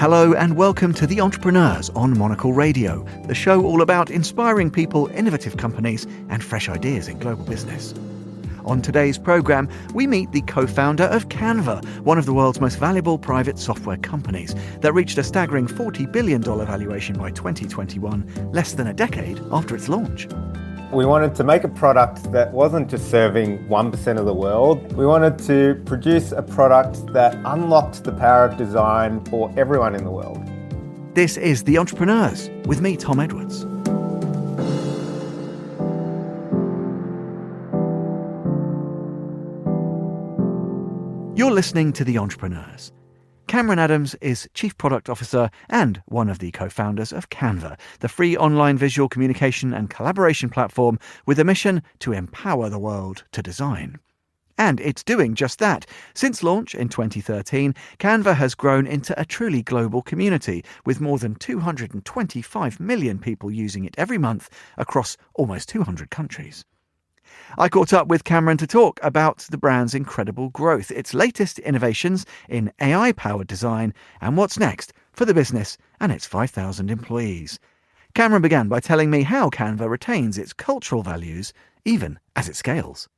Hello and welcome to The Entrepreneurs on Monocle Radio, the show all about inspiring people, innovative companies and fresh ideas in global business. On today's programme, we meet the co-founder of Canva, one of the world's most valuable private software companies that reached a staggering $40 billion valuation by 2021, less than a decade after its launch. We wanted to make a product that wasn't just serving 1% of the world. We wanted to produce a product that unlocked the power of design for everyone in the world. This is The Entrepreneurs, with me, Tom Edwards. You're listening to The Entrepreneurs. Cameron Adams is Chief Product Officer and one of the co-founders of Canva, the free online visual communication and collaboration platform with a mission to empower the world to design. And it's doing just that. Since launch in 2013, Canva has grown into a truly global community with more than 225 million people using it every month across almost 200 countries. I caught up with Cameron to talk about the brand's incredible growth, its latest innovations in AI-powered design, and what's next for the business and its 5,000 employees. Cameron began by telling me how Canva retains its cultural values, even as it scales.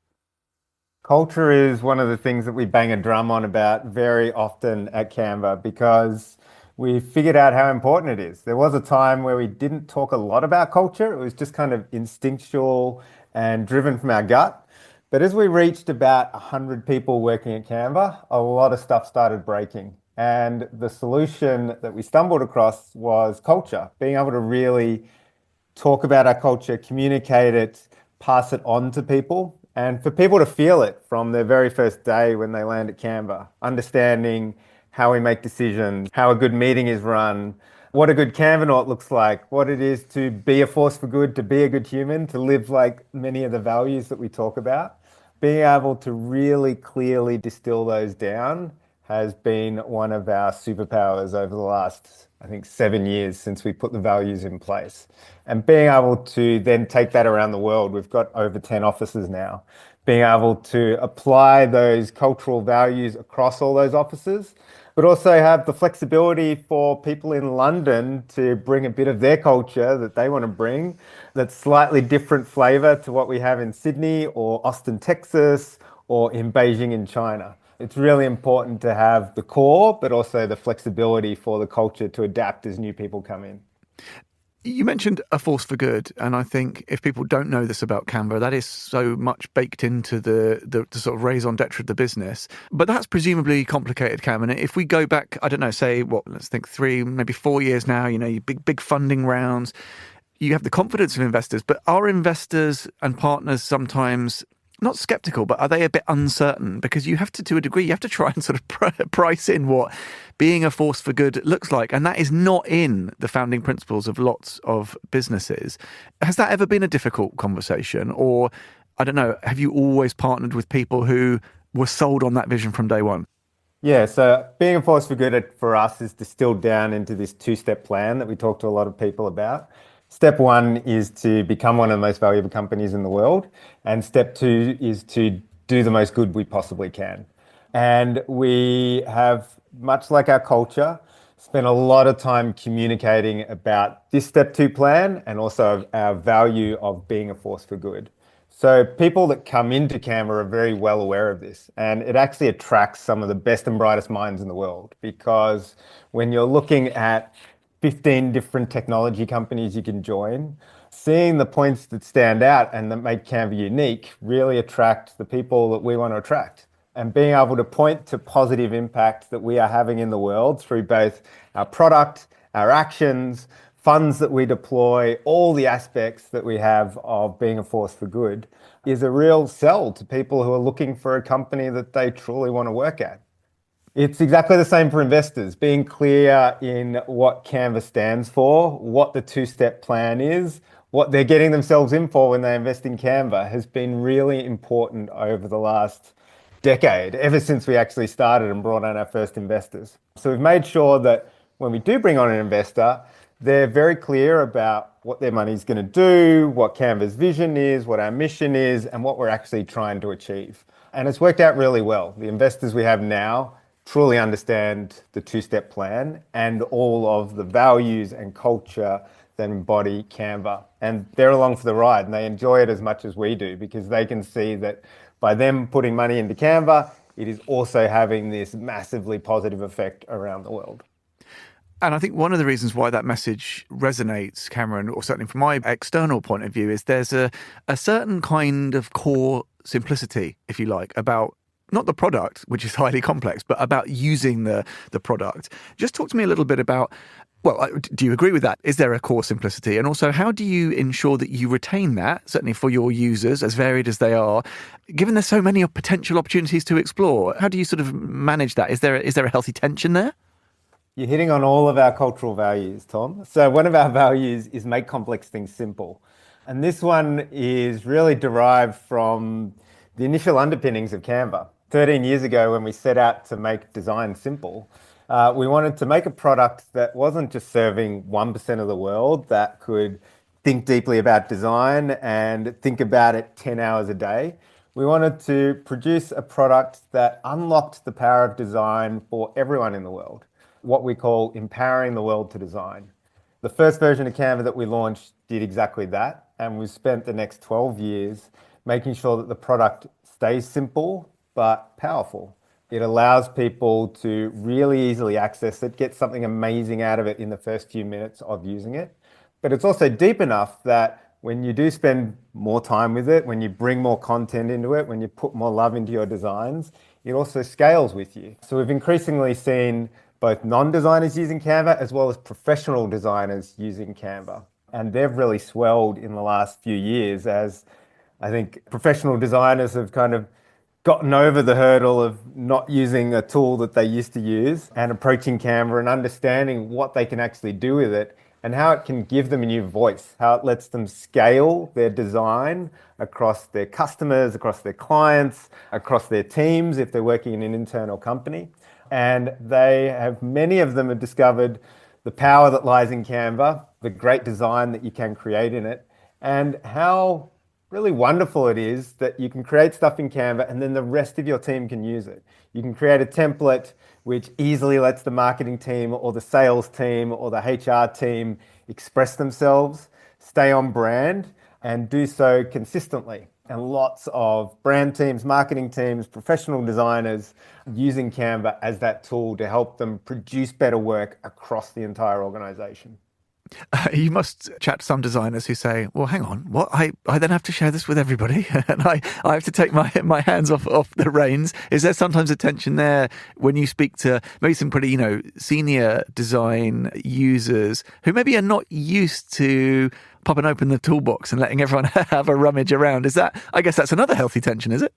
Culture is one of the things that we bang a drum on about very often at Canva because we figured out how important it is. There was a time where we didn't talk a lot about culture. It was just kind of instinctual and driven from our gut. But as we reached about 100 people working at Canva, a lot of stuff started breaking. And the solution that we stumbled across was culture, being able to really talk about our culture, communicate it, pass it on to people, and for people to feel it from their very first day when they land at Canva, understanding how we make decisions, how a good meeting is run, what a good Canvanaut looks like, what it is to be a force for good, to be a good human, to live like many of the values that we talk about. Being able to really clearly distill those down has been one of our superpowers over the last, 7 years since we put the values in place. And being able to then take that around the world, we've got over 10 offices now, being able to apply those cultural values across all those offices, but also have the flexibility for people in London to bring a bit of their culture that they want to bring that's slightly different flavor to what we have in Sydney or Austin, Texas, or in Beijing in China. It's really important to have the core, but also the flexibility for the culture to adapt as new people come in. You mentioned a force for good, and I think if people don't know this about Canva, that is so much baked into the sort of raison d'etre of the business. But that's presumably complicated, Cam. And if we go back, let's think 3, maybe 4 years now, you big funding rounds, you have the confidence of investors, but are investors and partners sometimes not skeptical, but are they a bit uncertain? Because you have to a degree, you have to try and sort of price in what being a force for good looks like. And that is not in the founding principles of lots of businesses. Has that ever been a difficult conversation? Or, have you always partnered with people who were sold on that vision from day one? Yeah, so being a force for good for us is distilled down into this 2-step plan that we talk to a lot of people about. Step 1 is to become one of the most valuable companies in the world. And step 2 is to do the most good we possibly can. And we have, much like our culture, spent a lot of time communicating about this step 2 plan and also our value of being a force for good. So people that come into Canva are very well aware of this, and it actually attracts some of the best and brightest minds in the world, because when you're looking at 15 different technology companies you can join, seeing the points that stand out and that make Canva unique really attract the people that we want to attract. And being able to point to positive impact that we are having in the world through both our product, our actions, funds that we deploy, all the aspects that we have of being a force for good is a real sell to people who are looking for a company that they truly want to work at. It's exactly the same for investors. Being clear in what Canva stands for, what the 2-step plan is, what they're getting themselves in for when they invest in Canva has been really important over the last decade, ever since we actually started and brought on our first investors. So we've made sure that when we do bring on an investor, they're very clear about what their money's going to do, what Canva's vision is, what our mission is, and what we're actually trying to achieve. And it's worked out really well. The investors we have now truly understand the two-step plan and all of the values and culture that embody Canva. And they're along for the ride and they enjoy it as much as we do because they can see that by them putting money into Canva, it is also having this massively positive effect around the world. And I think one of the reasons why that message resonates, Cameron, or certainly from my external point of view, is there's a certain kind of core simplicity, if you like, about not the product, which is highly complex, but about using the product. Just talk to me a little bit about, well, do you agree with that? Is there a core simplicity? And also, how do you ensure that you retain that, certainly for your users, as varied as they are, given there's so many potential opportunities to explore? How do you sort of manage that? Is there a healthy tension there? You're hitting on all of our cultural values, Tom. So one of our values is make complex things simple. And this one is really derived from the initial underpinnings of Canva. 13 years ago, when we set out to make design simple, we wanted to make a product that wasn't just serving 1% of the world, that could think deeply about design and think about it 10 hours a day. We wanted to produce a product that unlocked the power of design for everyone in the world, what we call empowering the world to design. The first version of Canva that we launched did exactly that, and we spent the next 12 years making sure that the product stays simple but powerful. It allows people to really easily access it, get something amazing out of it in the first few minutes of using it. But it's also deep enough that when you do spend more time with it, when you bring more content into it, when you put more love into your designs, it also scales with you. So we've increasingly seen both non-designers using Canva as well as professional designers using Canva. And they've really swelled in the last few years as I think professional designers have kind of gotten over the hurdle of not using a tool that they used to use and approaching Canva and understanding what they can actually do with it and how it can give them a new voice, how it lets them scale their design across their customers, across their clients, across their teams if they're working in an internal company. And many of them have discovered the power that lies in Canva, the great design that you can create in it, and how really wonderful it is that you can create stuff in Canva and then the rest of your team can use it. You can create a template which easily lets the marketing team or the sales team or the HR team express themselves, stay on brand, and do so consistently. And lots of brand teams, marketing teams, professional designers using Canva as that tool to help them produce better work across the entire organization. You must chat to some designers who say, well, hang on, what? I then have to share this with everybody and I have to take my hands off the reins. Is there sometimes a tension there when you speak to maybe some pretty, senior design users who maybe are not used to popping open the toolbox and letting everyone have a rummage around? I guess that's another healthy tension, is it?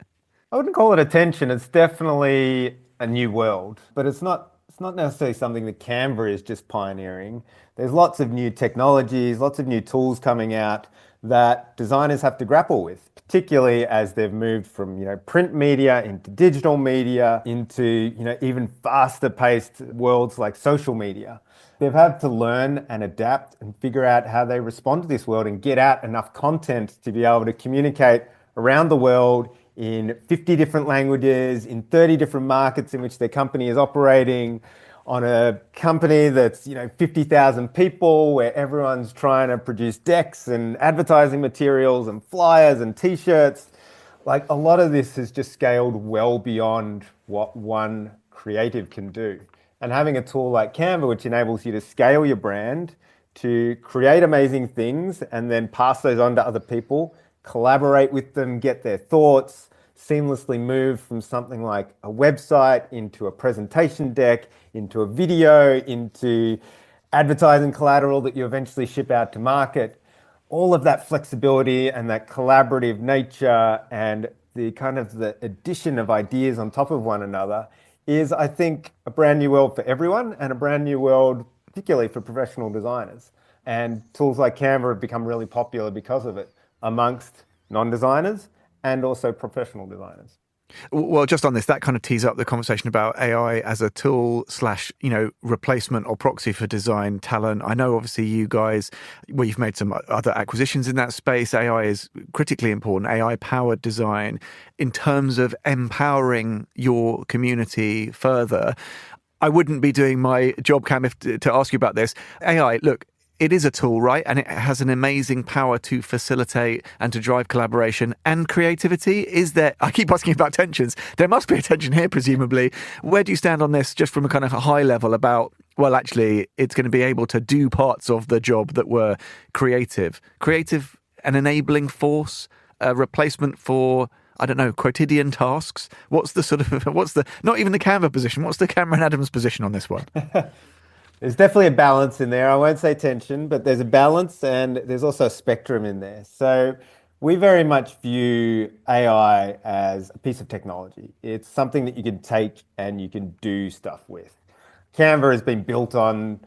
I wouldn't call it a tension. It's definitely a new world, but it's not necessarily something that Canva is just pioneering. There's lots of new technologies, lots of new tools coming out that designers have to grapple with, particularly as they've moved from, print media into digital media into, even faster paced worlds like social media. They've had to learn and adapt and figure out how they respond to this world and get out enough content to be able to communicate around the world in 50 different languages, in 30 different markets in which their company is operating, on a company that's 50,000 people where everyone's trying to produce decks and advertising materials and flyers and t-shirts. Like a lot of this has just scaled well beyond what one creative can do. And having a tool like Canva, which enables you to scale your brand, to create amazing things and then pass those on to other people, collaborate with them, get their thoughts, seamlessly move from something like a website into a presentation deck, into a video, into advertising collateral that you eventually ship out to market. All of that flexibility and that collaborative nature and the kind of the addition of ideas on top of one another is, I think, a brand new world for everyone and a brand new world, particularly for professional designers. And tools like Canva have become really popular because of it amongst non-designers and also professional designers. Well, just on this, that kind of tees up the conversation about AI as a tool slash, replacement or proxy for design talent. I know obviously you guys, well, you've made some other acquisitions in that space. AI is critically important, AI powered design in terms of empowering your community further. I wouldn't be doing my job, Cam, to ask you about this. AI, look, it is a tool, right? And it has an amazing power to facilitate and to drive collaboration and creativity. Is there, I keep asking about tensions. There must be a tension here, presumably. Where do you stand on this, just from a kind of a high level about, well, actually, it's going to be able to do parts of the job that were creative, an enabling force, a replacement for, I don't know, quotidian tasks? What's the not even the Canva position, what's the Cameron Adams position on this one? There's definitely a balance in there. I won't say tension, but there's a balance and there's also a spectrum in there. So we very much view AI as a piece of technology. It's something that you can take and you can do stuff with. Canva has been built on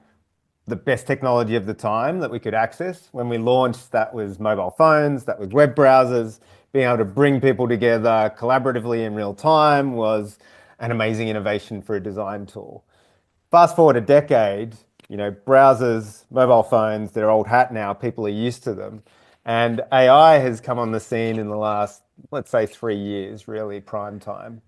the best technology of the time that we could access. When we launched, that was mobile phones, that was web browsers. Being able to bring people together collaboratively in real time was an amazing innovation for a design tool. Fast forward a decade, browsers, mobile phones, they're old hat now. People are used to them. And AI has come on the scene in the last, let's say, 3 years, really prime time.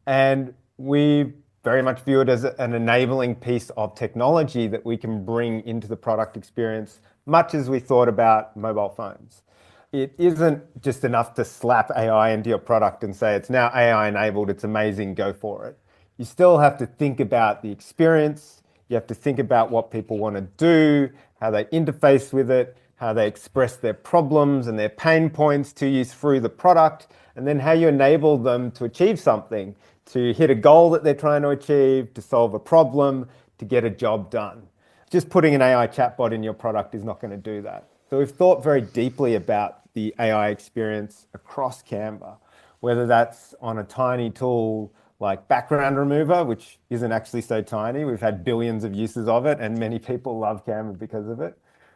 And we very much view it as an enabling piece of technology that we can bring into the product experience, much as we thought about mobile phones. It isn't just enough to slap AI into your product and say, it's now AI enabled, it's amazing, go for it. You still have to think about the experience. You have to think about what people want to do, how they interface with it, how they express their problems and their pain points to you through the product, and then how you enable them to achieve something, to hit a goal that they're trying to achieve, to solve a problem, to get a job done. Just putting an AI chatbot in your product is not going to do that. So we've thought very deeply about the AI experience across Canva, whether that's on a tiny tool like background remover, which isn't actually so tiny. We've had billions of uses of it and many people love Canva because of it.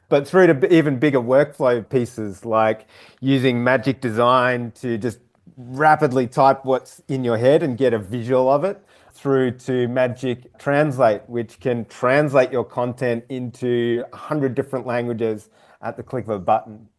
But through to even bigger workflow pieces like using Magic Design to just rapidly type what's in your head and get a visual of it, through to Magic Translate, which can translate your content into 100 different languages at the click of a button.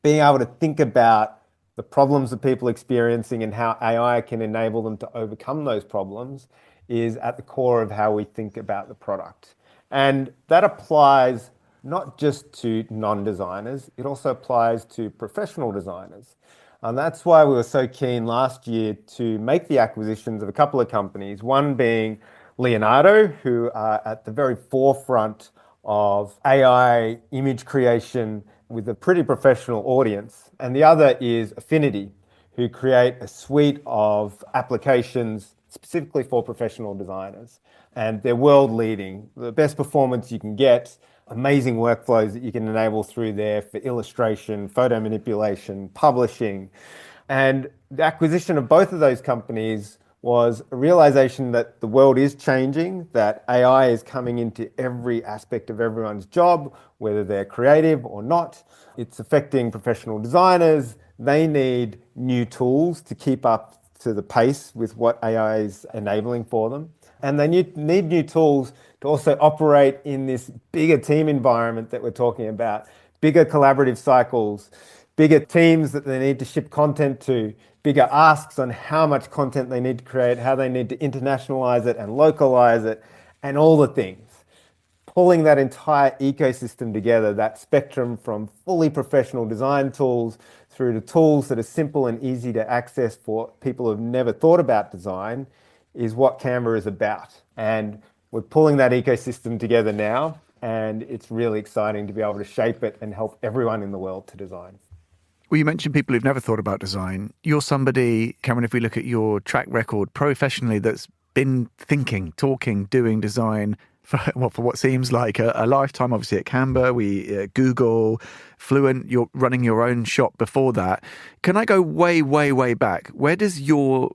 Being able to think about the problems that people are experiencing and how AI can enable them to overcome those problems is at the core of how we think about the product. And that applies not just to non-designers, it also applies to professional designers. And that's why we were so keen last year to make the acquisitions of a couple of companies, one being Leonardo, who are at the very forefront of AI image creation with a pretty professional audience. And the other is Affinity, who create a suite of applications specifically for professional designers. And they're world leading, the best performance you can get, amazing workflows that you can enable through there for illustration, photo manipulation, publishing. And the acquisition of both of those companies was a realization that the world is changing, that AI is coming into every aspect of everyone's job, whether they're creative or not. It's affecting professional designers. They need new tools to keep up to the pace with what AI is enabling for them. And they need new tools to also operate in this bigger team environment that we're talking about, bigger collaborative cycles, bigger teams that they need to ship content to, bigger asks on how much content they need to create, how they need to internationalize it and localize it, and all the things. Pulling that entire ecosystem together, that spectrum from fully professional design tools through to tools that are simple and easy to access for people who have never thought about design, is what Canva is about. And we're pulling that ecosystem together now, and it's really exciting to be able to shape it and help everyone in the world to design. Well, you mentioned people who've never thought about design. You're somebody, Cameron, if we look at your track record professionally, that's been thinking, talking, doing design for what seems like a lifetime. Obviously at Canva, Google, Fluent, you're running your own shop before that. Can I go way, way, way back? Where does your,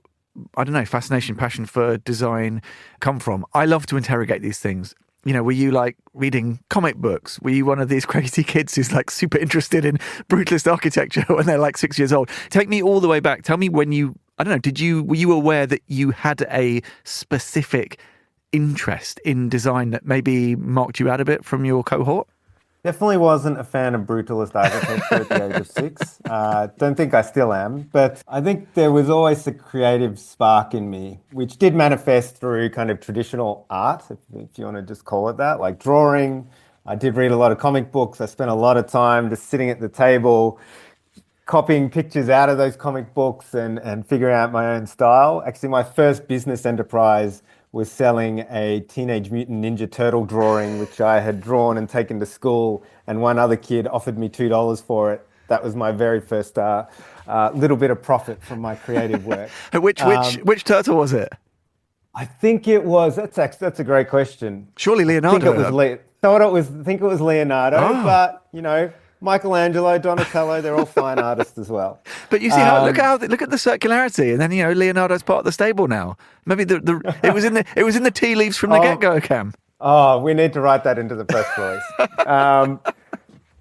fascination, passion for design come from? I love to interrogate these things. Were you like reading comic books? Were you one of these crazy kids who's like super interested in brutalist architecture when they're like 6 years old? Take me all the way back. Tell me when you I don't know, were you aware that you had a specific interest in design that maybe marked you out a bit from your cohort? Definitely wasn't a fan of brutalist architecture at the age of 6. Don't think I still am, but I think there was always a creative spark in me, which did manifest through kind of traditional art, if you want to just call it that, like drawing. I did read a lot of comic books. I spent a lot of time just sitting at the table, copying pictures out of those comic books and figuring out my own style. Actually, my first business enterprise was selling a Teenage Mutant Ninja Turtle drawing, which I had drawn and taken to school, and one other kid offered me $2 for it. That was my very first little bit of profit from my creative work. Which turtle was it? I think it was. That's a great question. Surely Leonardo. Think it was Leonardo, but Michelangelo, Donatello, they're all fine artists as well. But you see look at the circularity, and then Leonardo's part of the stable now. Maybe it was in the tea leaves from the get-go, Cam. Oh, we need to write that into the press release.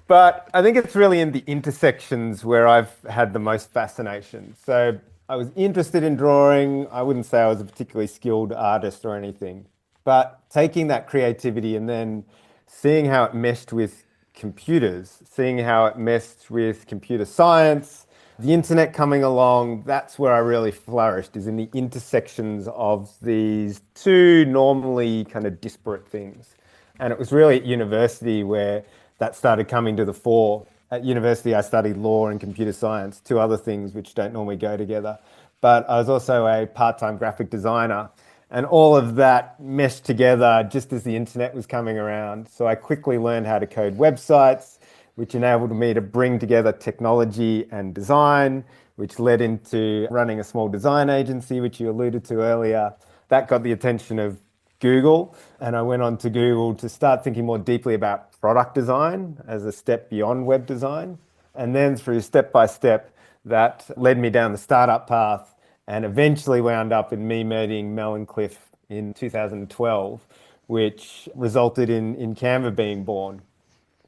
But I think it's really in the intersections where I've had the most fascination. So I was interested in drawing. I wouldn't say I was a particularly skilled artist or anything, but taking that creativity and then seeing how it meshed with computers, seeing how it messed with computer science, the internet coming along, that's where I really flourished, is in the intersections of these two normally kind of disparate things. And it was really at university where that started coming to the fore. At university, I studied law and computer science, two other things which don't normally go together. But I was also a part-time graphic designer. And all of that meshed together just as the internet was coming around. So I quickly learned how to code websites, which enabled me to bring together technology and design, which led into running a small design agency, which you alluded to earlier. That got the attention of Google. And I went on to Google to start thinking more deeply about product design as a step beyond web design. And then through step by step, that led me down the startup path, and eventually wound up in me meeting Mel and Cliff in 2012, which resulted in Canva being born.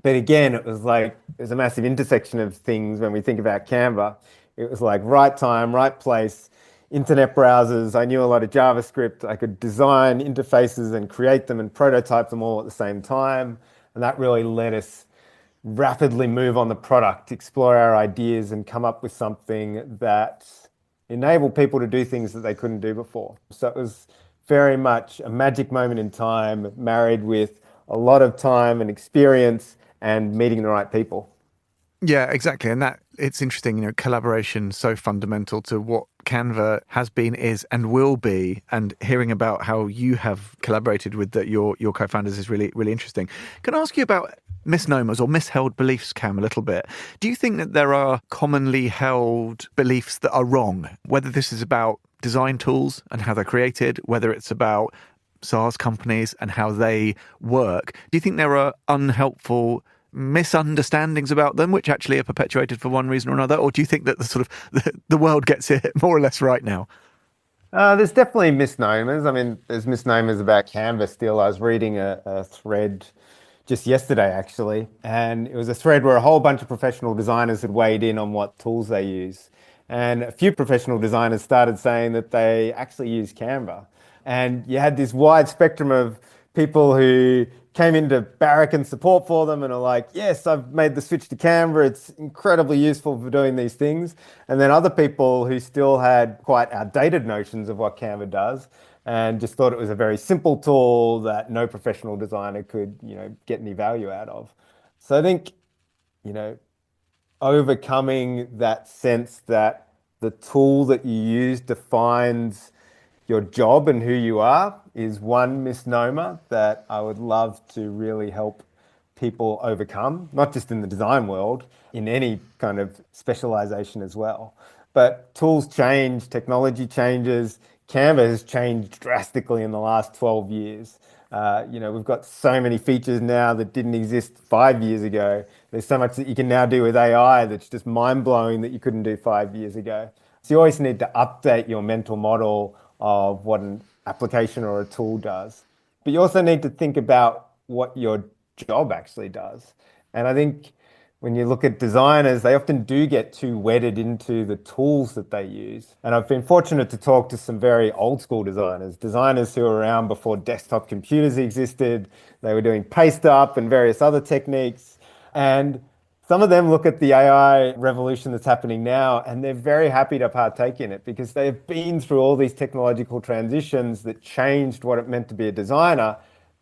But again, it was a massive intersection of things when we think about Canva. It was like right time, right place, internet browsers. I knew a lot of JavaScript. I could design interfaces and create them and prototype them all at the same time. And that really let us rapidly move on the product, explore our ideas and come up with something that enable people to do things that they couldn't do before. So it was very much a magic moment in time, married with a lot of time and experience and meeting the right people. Yeah, exactly. And that it's interesting, collaboration so fundamental to what Canva has been, is, and will be. And hearing about how you have collaborated with your co-founders is really, really interesting. Can I ask you about misnomers or misheld beliefs, Cam, a little bit? Do you think that there are commonly held beliefs that are wrong, whether this is about design tools and how they're created, whether it's about SaaS companies and how they work? Do you think there are unhelpful misunderstandings about them which actually are perpetuated for one reason or another, or do you think that the world gets it more or less right now? There's definitely misnomers. I mean, there's misnomers about Canva still. I was reading a thread just yesterday, actually, and it was a thread where a whole bunch of professional designers had weighed in on what tools they use. And a few professional designers started saying that they actually use Canva. And you had this wide spectrum of people who came into barrack and support for them and are like, yes, I've made the switch to Canva. It's incredibly useful for doing these things. And then other people who still had quite outdated notions of what Canva does and just thought it was a very simple tool that no professional designer could, get any value out of. So I think, overcoming that sense that the tool that you use defines your job and who you are is one misnomer that I would love to really help people overcome, not just in the design world, in any kind of specialization as well. But tools change, technology changes. Canva has changed drastically in the last 12 years. We've got so many features now that didn't exist 5 years ago. There's so much that you can now do with AI that's just mind-blowing that you couldn't do 5 years ago. So you always need to update your mental model of what an application or a tool does. But you also need to think about what your job actually does. And I think When you look at designers, they often do get too wedded into the tools that they use. And I've been fortunate to talk to some very old school designers who were around before desktop computers existed. They were doing paste up and various other techniques. And some of them look at the AI revolution that's happening now and they're very happy to partake in it because they've been through all these technological transitions that changed what it meant to be a designer.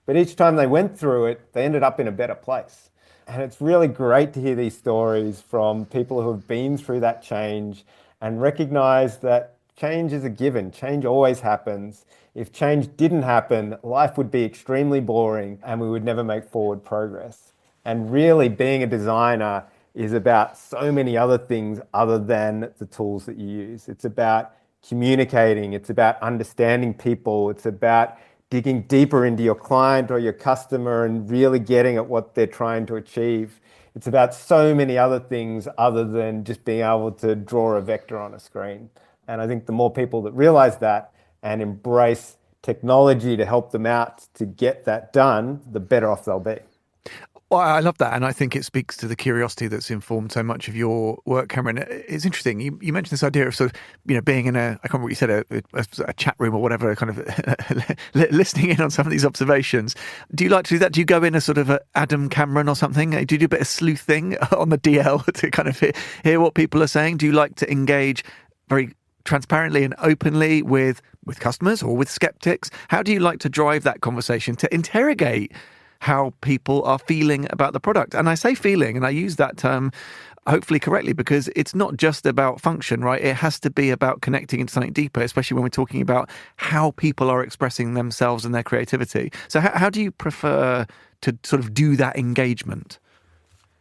But each time they went through it, they ended up in a better place. And it's really great to hear these stories from people who have been through that change and recognize that change is a given. Change always happens. If change didn't happen, life would be extremely boring and we would never make forward progress. And really being a designer is about so many other things other than the tools that you use. It's about communicating. It's about understanding people. It's about digging deeper into your client or your customer and really getting at what they're trying to achieve. It's about so many other things other than just being able to draw a vector on a screen. And I think the more people that realize that and embrace technology to help them out to get that done, the better off they'll be. Well, I love that. And I think it speaks to the curiosity that's informed so much of your work, Cameron. It's interesting. You mentioned this idea of sort of, being in I can't remember what you said, a chat room or whatever, kind of listening in on some of these observations. Do you like to do that? Do you go in as sort of a Adam Cameron or something? Do you do a bit of sleuthing on the DL to kind of hear what people are saying? Do you like to engage very transparently and openly with customers or with skeptics? How do you like to drive that conversation to interrogate how people are feeling about the product? And I say feeling, and I use that term hopefully correctly, because it's not just about function, right? It has to be about connecting into something deeper, especially when we're talking about how people are expressing themselves and their creativity. So how do you prefer to sort of do that engagement?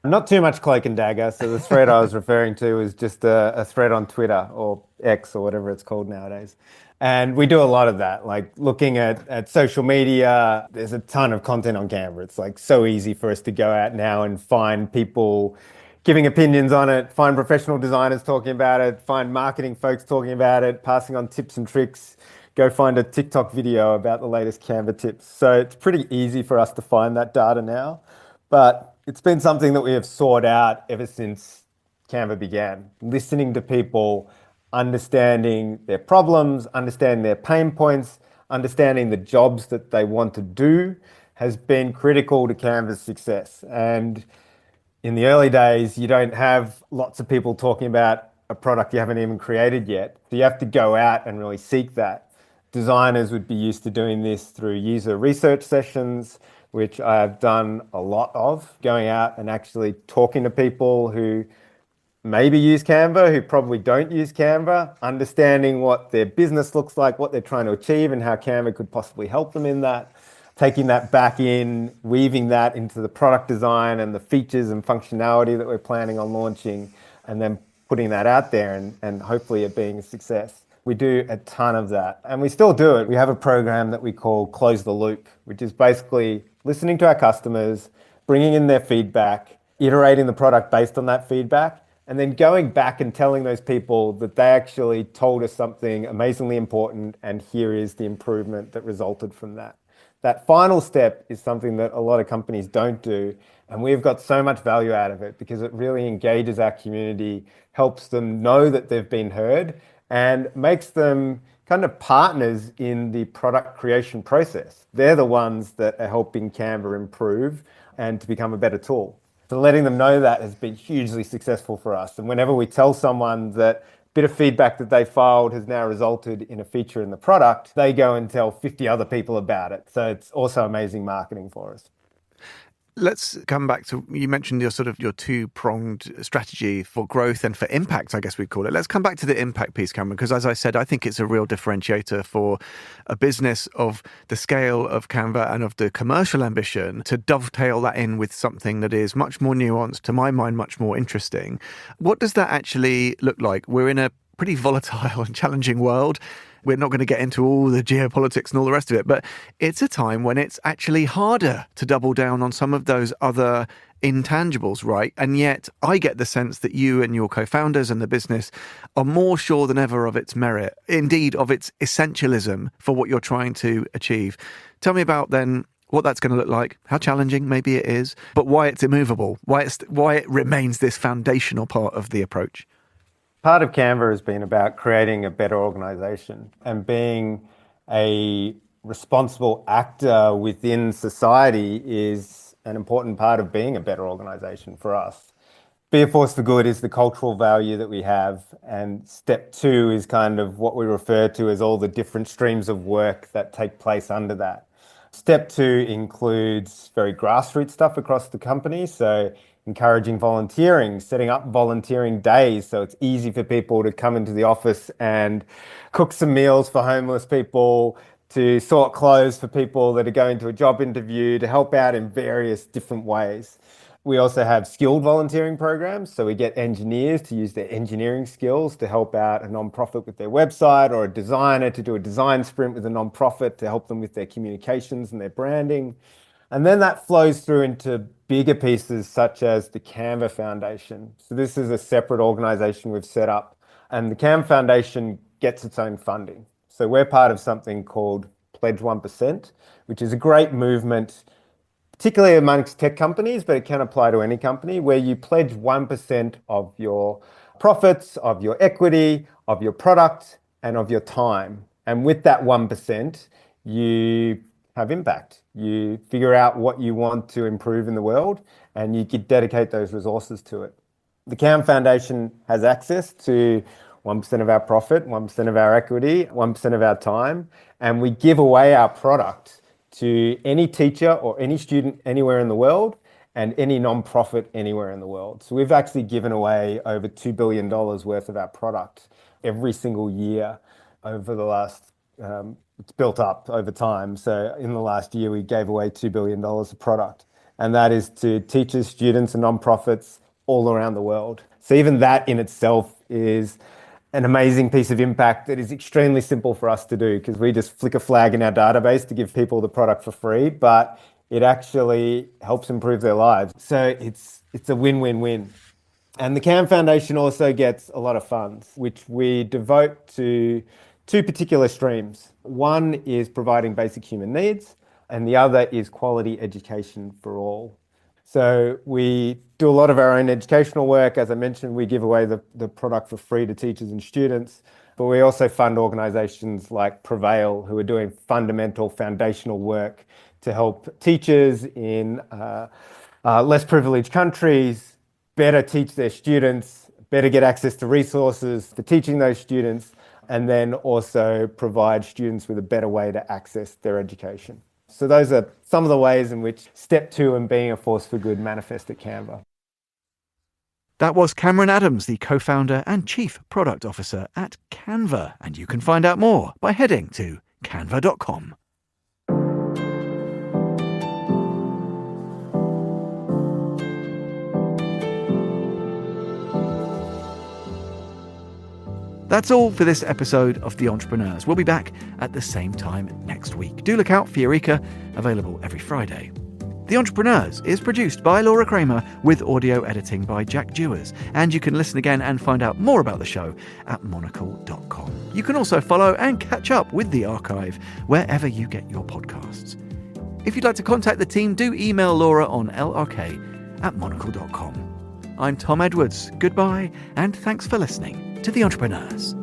Not too much cloak and dagger. So the thread I was referring to is just a thread on Twitter or X or whatever it's called nowadays. And we do a lot of that, like looking at social media. There's a ton of content on Canva. It's like so easy for us to go out now and find people giving opinions on it, find professional designers talking about it, find marketing folks talking about it, passing on tips and tricks, go find a TikTok video about the latest Canva tips. So it's pretty easy for us to find that data now. But it's been something that we have sought out ever since Canva began, listening to people, understanding their problems, understanding their pain points, understanding the jobs that they want to do has been critical to Canva's success. And in the early days, you don't have lots of people talking about a product you haven't even created yet. So you have to go out and really seek that. Designers would be used to doing this through user research sessions, which I have done a lot of, going out and actually talking to people who maybe use Canva, who probably don't use Canva, understanding what their business looks like, what they're trying to achieve, and how Canva could possibly help them in that, taking that back in, weaving that into the product design and the features and functionality that we're planning on launching, and then putting that out there and hopefully it being a success. We do a ton of that, and we still do it. We have a program that we call Close the Loop, which is basically listening to our customers, bringing in their feedback, iterating the product based on that feedback, and then going back and telling those people that they actually told us something amazingly important and here is the improvement that resulted from that. That final step is something that a lot of companies don't do, and we've got so much value out of it because it really engages our community, helps them know that they've been heard, and makes them kind of partners in the product creation process. They're the ones that are helping Canva improve and to become a better tool. So letting them know that has been hugely successful for us. And whenever we tell someone that a bit of feedback that they filed has now resulted in a feature in the product, they go and tell 50 other people about it. So it's also amazing marketing for us. Let's come back to, you mentioned your two-pronged strategy for growth and for impact, I guess we'd call it. Let's come back to the impact piece, Cameron, because as I said, I think it's a real differentiator for a business of the scale of Canva and of the commercial ambition to dovetail that in with something that is much more nuanced, to my mind, much more interesting. What does that actually look like? We're in a pretty volatile and challenging world. We're not going to get into all the geopolitics and all the rest of it, but it's a time when it's actually harder to double down on some of those other intangibles, right? And yet I get the sense that you and your co-founders and the business are more sure than ever of its merit, indeed of its essentialism for what you're trying to achieve. Tell me about then what that's going to look like, how challenging maybe it is, but why it's immovable, why it remains this foundational part of the approach. Part of Canva has been about creating a better organization and being a responsible actor within society is an important part of being a better organization for us. Be a force for good is the cultural value that we have, and step 2 is kind of what we refer to as all the different streams of work that take place under that. Step 2 includes very grassroots stuff across the company, so encouraging volunteering, setting up volunteering days so it's easy for people to come into the office and cook some meals for homeless people, to sort clothes for people that are going to a job interview, to help out in various different ways. We also have skilled volunteering programs, so we get engineers to use their engineering skills to help out a non-profit with their website, or a designer to do a design sprint with a non-profit to help them with their communications and their branding. And then that flows through into bigger pieces such as the Canva Foundation. So this is a separate organization we've set up, and the Canva Foundation gets its own funding. So we're part of something called Pledge 1%, which is a great movement, particularly amongst tech companies, but it can apply to any company, where you pledge 1% of your profits, of your equity, of your product, and of your time. And with that 1%, you have impact. You figure out what you want to improve in the world, and you could dedicate those resources to it. The Canva Foundation has access to 1% of our profit, 1% of our equity, 1% of our time, and we give away our product to any teacher or any student anywhere in the world and any non-profit anywhere in the world. So we've actually given away over $2 billion worth of our product every single year over the last, it's built up over time. So in the last year, we gave away $2 billion of product, and that is to teachers, students, and non-profits all around the world. So even that in itself is an amazing piece of impact that is extremely simple for us to do, because we just flick a flag in our database to give people the product for free, but it actually helps improve their lives. So it's a win-win-win. And the Canva Foundation also gets a lot of funds, which we devote to 2 particular streams. One is providing basic human needs, and the other is quality education for all. So we do a lot of our own educational work. As I mentioned, we give away the product for free to teachers and students, but we also fund organizations like Prevail, who are doing fundamental foundational work to help teachers in less privileged countries better teach their students, better get access to resources for teaching those students, and then also provide students with a better way to access their education. So those are some of the ways in which step 2 and being a force for good manifest at Canva. That was Cameron Adams, the co-founder and chief product officer at Canva. And you can find out more by heading to canva.com. That's all for this episode of The Entrepreneurs. We'll be back at the same time next week. Do look out for Eureka, available every Friday. The Entrepreneurs is produced by Laura Kramer with audio editing by Jack Dewars. And you can listen again and find out more about the show at monocle.com. You can also follow and catch up with the archive wherever you get your podcasts. If you'd like to contact the team, do email Laura on lrk@monocle.com. I'm Tom Edwards. Goodbye, and thanks for listening to The Entrepreneurs.